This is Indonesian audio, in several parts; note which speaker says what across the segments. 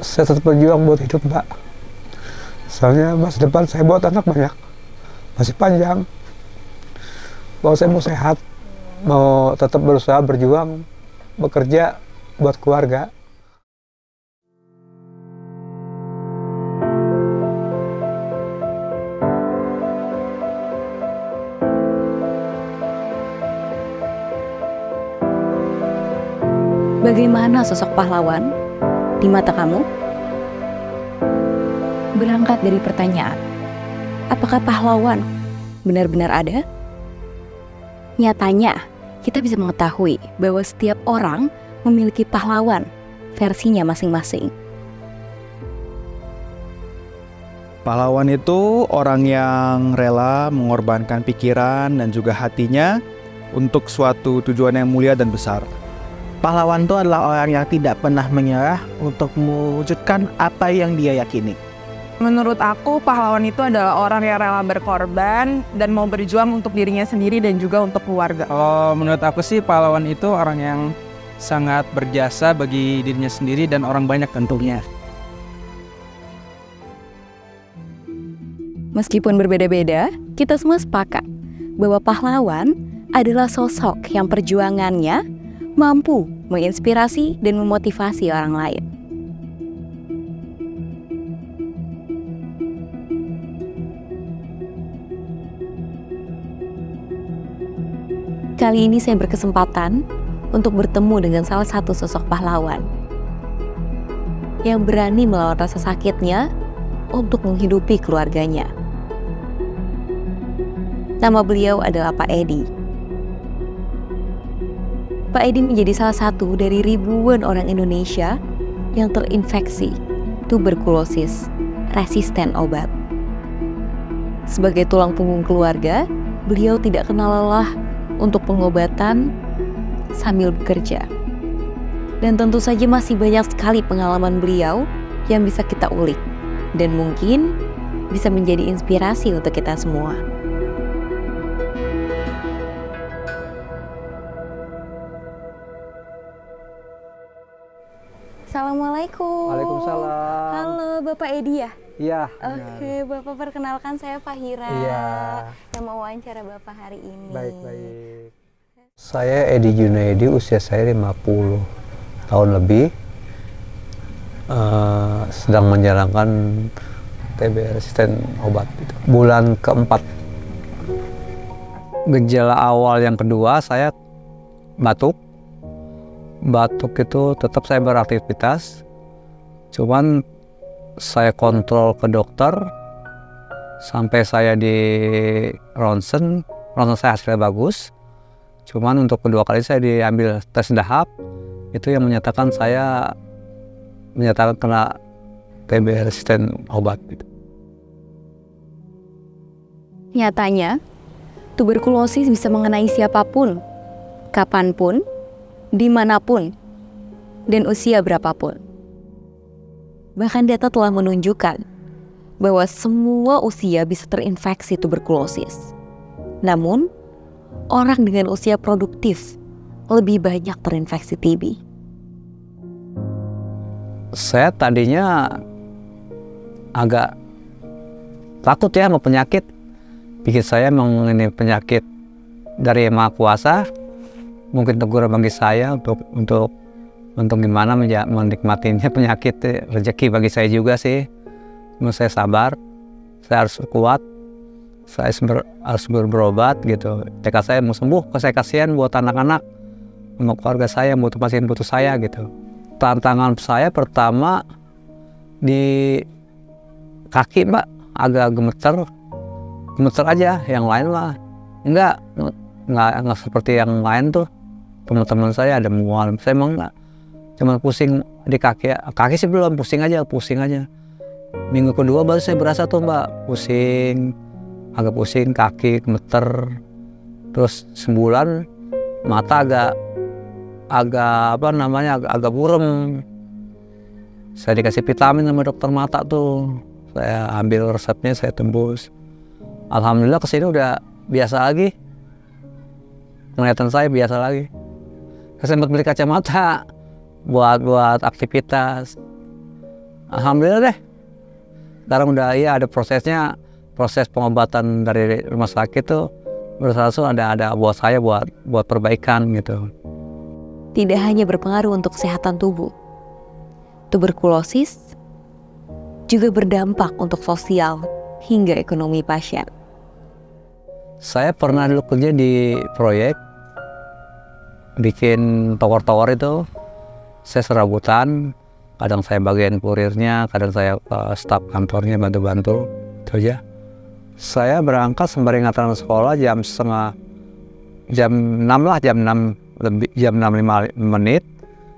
Speaker 1: saya tetap berjuang buat hidup, Mbak. Soalnya masa depan saya buat anak banyak, masih panjang. Bahwa saya mau sehat, mau tetap berusaha berjuang, bekerja buat keluarga.
Speaker 2: Bagaimana sosok pahlawan di mata kamu? Berangkat dari pertanyaan, apakah pahlawan benar-benar ada? Nyatanya, kita bisa mengetahui bahwa setiap orang memiliki pahlawan versinya masing-masing.
Speaker 3: Pahlawan itu orang yang rela mengorbankan pikiran dan juga hatinya untuk suatu tujuan yang mulia dan besar.
Speaker 4: Pahlawan itu adalah orang yang tidak pernah menyerah untuk mewujudkan apa yang dia yakini.
Speaker 5: Menurut aku, pahlawan itu adalah orang yang rela berkorban dan mau berjuang untuk dirinya sendiri dan juga untuk keluarga.
Speaker 6: Kalau menurut aku sih, pahlawan itu orang yang sangat berjasa bagi dirinya sendiri dan orang banyak tentunya.
Speaker 2: Meskipun berbeda-beda, kita semua sepakat bahwa pahlawan adalah sosok yang perjuangannya mampu menginspirasi dan memotivasi orang lain. Kali ini saya berkesempatan untuk bertemu dengan salah satu sosok pahlawan yang berani melawan rasa sakitnya untuk menghidupi keluarganya. Nama beliau adalah Pak Edi. Pak Edi menjadi salah satu dari ribuan orang Indonesia yang terinfeksi tuberkulosis resisten obat. Sebagai tulang punggung keluarga, beliau tidak kenal lelah untuk pengobatan sambil bekerja. Dan tentu saja masih banyak sekali pengalaman beliau yang bisa kita ulik dan mungkin bisa menjadi inspirasi untuk kita semua. Assalamualaikum.
Speaker 1: Waalaikumsalam.
Speaker 2: Halo Bapak Edi ya?
Speaker 1: Iya.
Speaker 2: Oke, Bapak perkenalkan saya Fahira.
Speaker 1: Iya.
Speaker 2: Yang mau wawancara Bapak hari ini.
Speaker 1: Baik. Saya Edi Junaidi, usia saya 50 tahun lebih. Sedang menjalankan TB resisten obat. Bulan keempat. Gejala awal yang kedua, saya batuk. Batuk itu tetap saya beraktivitas, cuman saya kontrol ke dokter sampai saya di ronsen saya hasilnya bagus. Cuman untuk kedua kali saya diambil tes dahak, itu yang menyatakan kena TB resisten obat.
Speaker 2: Nyatanya, tuberkulosis bisa mengenai siapapun, kapanpun, dimanapun, dan usia berapapun. Bahkan data telah menunjukkan bahwa semua usia bisa terinfeksi tuberkulosis. Namun, orang dengan usia produktif lebih banyak terinfeksi TB.
Speaker 1: Saya tadinya agak takut ya sama penyakit. Pikir saya mengenai penyakit dari Yang Maha Kuasa. Mungkin teguran bagi saya untuk gimana menikmatinya penyakit, rezeki bagi saya juga sih. Saya sabar, saya harus kuat, saya harus berobat gitu. Tekad saya mau sembuh, saya kasihan buat anak-anak, untuk keluarga saya, butuh pasien butuh saya gitu. Tantangan saya pertama di kaki, Mbak, agak gemeter aja. Yang lain mah enggak seperti yang lain tuh. Teman-teman saya ada mual, saya emang enggak, cuma pusing di kaki sih belum, pusing aja. Minggu kedua baru saya berasa tuh, Mbak, agak pusing kaki, gemeter. Terus sebulan mata agak burem. Saya dikasih vitamin sama dokter mata tuh, saya ambil resepnya, saya tembus. Alhamdulillah kesini udah biasa lagi, penglihatan saya biasa lagi. Saya sempat beli kacamata buat aktivitas. Alhamdulillah deh. Sekarang udah ya ada prosesnya, proses pengobatan dari rumah sakit tuh langsung ada buat saya buat perbaikan gitu.
Speaker 2: Tidak hanya berpengaruh untuk kesehatan tubuh, tuberkulosis juga berdampak untuk sosial hingga ekonomi pasien.
Speaker 1: Saya pernah dulu kerja di proyek bikin tower-tower itu. Saya serabutan, kadang saya bagian kurirnya, kadang saya staf kantornya bantu-bantu, itu aja. Saya berangkat sembari nganterin sekolah jam 6 lah, jam 6:05.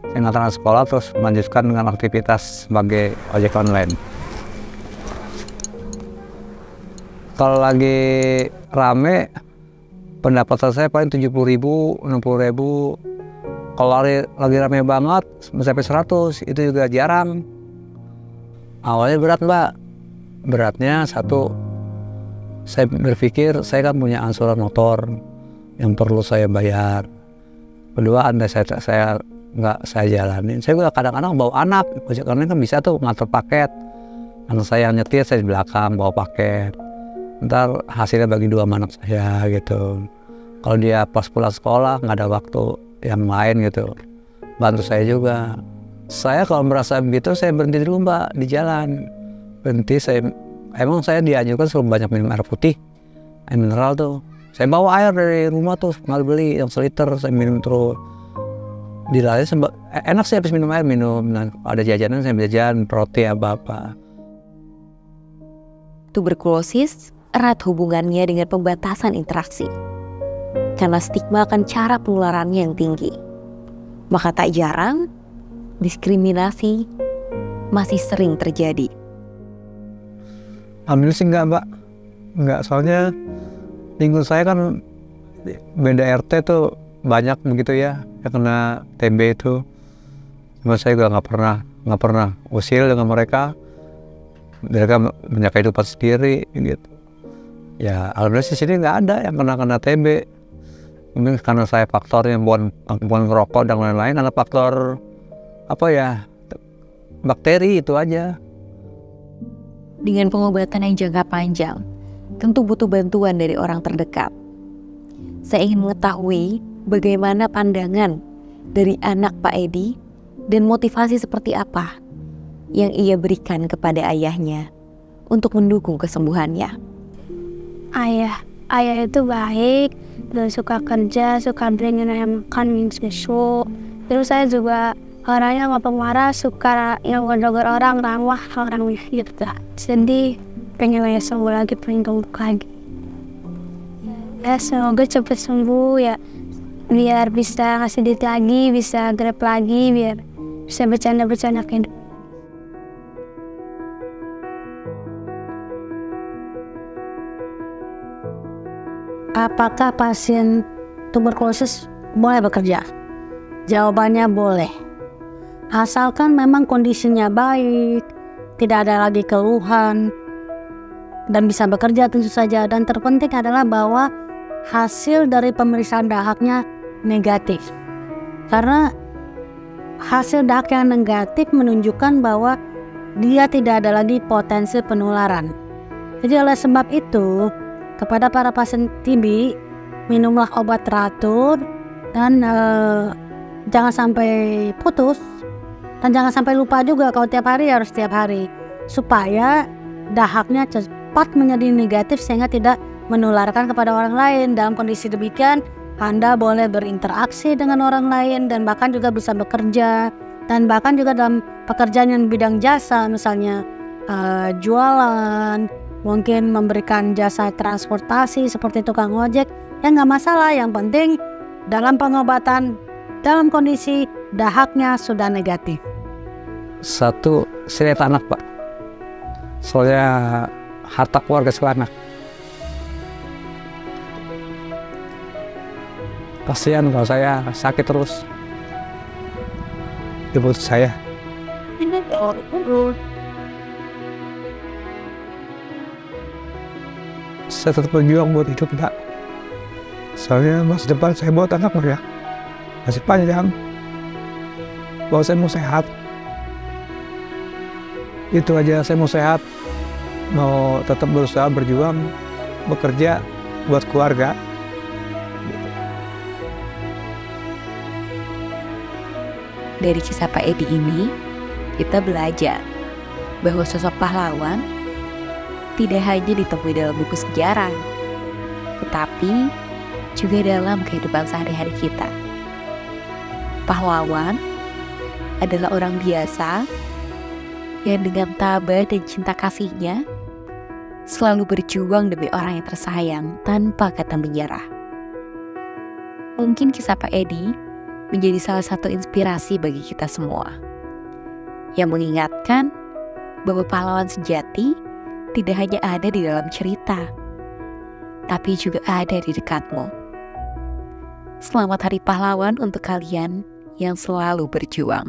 Speaker 1: Saya nganterin sekolah terus melanjutkan dengan aktivitas sebagai ojek online. Kalau lagi rame, pendapatan saya paling 70.000, 60.000. Kalau lagi rame banget, sampai 100, itu juga jarang. Awalnya berat, Mbak. Beratnya satu, saya berpikir saya kan punya angsuran motor yang perlu saya bayar. Kedua, andai saya nggak saya jalanin, saya juga kadang-kadang bawa anak. Karena kan bisa tuh nganter paket. Anak saya yang nyetir, saya di belakang bawa paket. Ntar hasilnya bagi 2 anak saya gitu. Kalau dia pas pulang sekolah nggak ada waktu yang lain gitu, bantu saya juga. Saya kalau merasa begitu saya berhenti dulu, Mbak, di jalan. Berhenti, emang saya dianjurkan suruh banyak minum air putih, air mineral tuh. Saya bawa air dari rumah tuh, nggak beli yang seliter, saya minum terus. Di lain enak sih habis minum air, ada jajanan saya jajan, roti apa-apa.
Speaker 2: Tuberkulosis erat hubungannya dengan pembatasan interaksi. Karena stigma akan cara penularannya yang tinggi. Maka tak jarang, diskriminasi masih sering terjadi.
Speaker 1: Alhamdulillah sih enggak, Mbak. Enggak, soalnya lingkungan saya kan beda RT tuh banyak begitu ya, yang kena TB itu. Cuma saya juga nggak pernah usil dengan mereka. Mereka punya kehidupan sendiri gitu. Ya, alhamdulillah di sini nggak ada yang kena TB. Mungkin karena saya faktornya bukan ngerokok dan lain-lain, karena faktor bakteri itu aja.
Speaker 2: Dengan pengobatan yang jangka panjang, tentu butuh bantuan dari orang terdekat. Saya ingin mengetahui bagaimana pandangan dari anak Pak Edi dan motivasi seperti apa yang ia berikan kepada ayahnya untuk mendukung kesembuhannya.
Speaker 7: Ayah itu baik, terus suka kerja, suka beliin saya makan, susu. Terus saya juga orangnya nggak pemarah, suka ngegoda orang, ramah orangnya gitu. Sedih, pengen saya sembuh lagi, pengen gemuk lagi. Ya semoga cepat sembuh ya, biar bisa ngasih duit lagi, bisa grab lagi, biar bisa bercanda-bercanda kayak.
Speaker 8: Apakah pasien tuberkulosis boleh bekerja? Jawabannya boleh. Asalkan memang kondisinya baik, tidak ada lagi keluhan, dan bisa bekerja tentu saja. Dan terpenting adalah bahwa hasil dari pemeriksaan dahaknya negatif. Karena hasil dahak yang negatif menunjukkan bahwa dia tidak ada lagi potensi penularan. Jadi oleh sebab itu, kepada para pasien TB, minumlah obat teratur dan jangan sampai putus, dan jangan sampai lupa juga kalau tiap hari harus tiap hari, supaya dahaknya cepat menjadi negatif sehingga tidak menularkan kepada orang lain. Dalam kondisi demikian, Anda boleh berinteraksi dengan orang lain dan bahkan juga bisa bekerja, dan bahkan juga dalam pekerjaan yang bidang jasa, misalnya jualan, mungkin memberikan jasa transportasi seperti tukang ojek, ya nggak masalah. Yang penting dalam pengobatan, dalam kondisi dahaknya sudah negatif.
Speaker 1: Satu, saya lihat anak, Pak. Soalnya harta keluarga suka anak. Kasihan kalau saya sakit terus. Ibu saya. Saya tetap berjuang buat hidup, Pak. Soalnya masa depan saya buat anak ya masih panjang. Bahwa saya mau sehat.
Speaker 9: Itu aja, saya mau sehat, mau tetap berusaha berjuang, bekerja buat keluarga.
Speaker 2: Dari kisah Pak Edi ini, kita belajar bahwa sosok pahlawan tidak hanya ditemui dalam buku sejarah, tetapi juga dalam kehidupan sehari-hari kita. Pahlawan adalah orang biasa yang dengan tabah dan cinta kasihnya selalu berjuang demi orang yang tersayang tanpa kata menyerah. Mungkin kisah Pak Edi menjadi salah satu inspirasi bagi kita semua, yang mengingatkan bahwa pahlawan sejati tidak hanya ada di dalam cerita, tapi juga ada di dekatmu. Selamat Hari Pahlawan untuk kalian yang selalu berjuang.